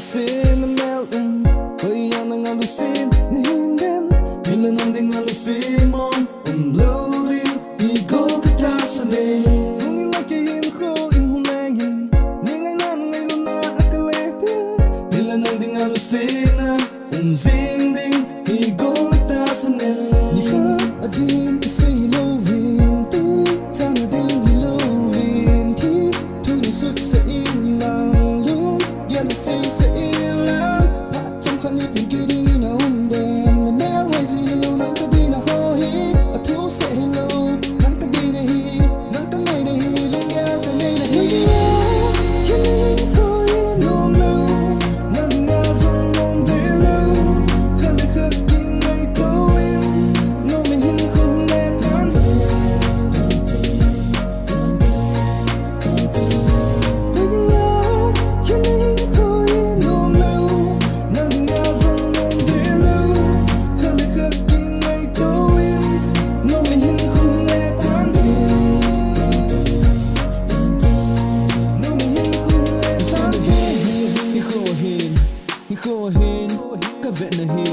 alusin na melon Hoy yan ang alusin na hindem Ilan ang ding alusin mo Umloading Igol katasanin Kung ilakihin ko inhulagin Ningay na ngayon na akaletin Ilan ang ding alusin na Umzingding Igol katasanin Lihat adin kasi hilawin Tu sana ding hilawin Di tunisot sa ilang Lung yalasay sa ilang Patong kanipin kini na umdem Na mel hoy si hilaw nang kadi na hohi At hu sa hilaw nang kadi na hi Nang kanay na hi Lung yal kanay na hi Yanin ko inom law Naging azong mong dilaw Kalikhat kingay tawin Numihin ko hiletan Pwede nga Yanin ko inom law Naging azong mong dilaw Kalikhat kingay tawin Numihin ko hiletan Numihin ko hiletan Ni khohin ka vet na hi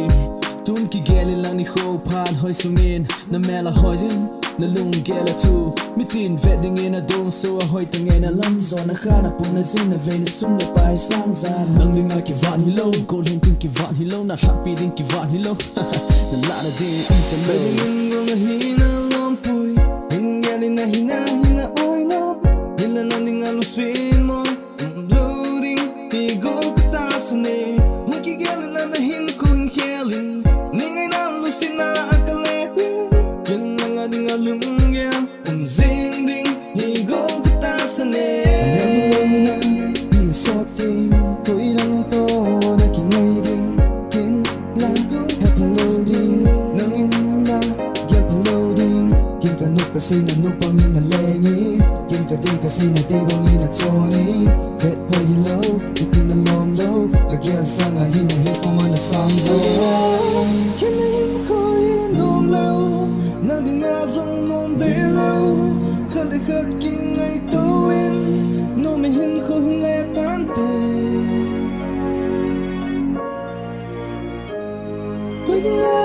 Tun ki gele lang ni kho pan hoi sungin Na mela hoin na lung gele tu Mitin vet ding in a dong so a hoi tang in a lam zo Na khana pun na zin na vein sum na pai sang zan Nang ding ki van hilo Kol hin tin ki van hilo Na happy din ki van hilo Na la na ding ita lo Ding ngong na hina lompoi Hingali na hina oy nap Hila na ding alusin mo Loading Igol katasanin Magkigala na nahin ko hinhelin Ningay na lusin na akaletin Yan na nga ding alungya Umzingding Igol katasanin na Iyasoting Ko'y nang to Nakingay ding Kinla Hapaloading Nangin la Gyal paloading Kin kanok kasi nanupang inalengi Kin kadi kasi natibang inatoni Bet po hilaw Itinalong low Kagyal sa nga hinahin ko man na samzo Kinahin ko inom law Naging azong mong dilaw Kalikhat kingay tawin Numihin ko hiletante Pwede nga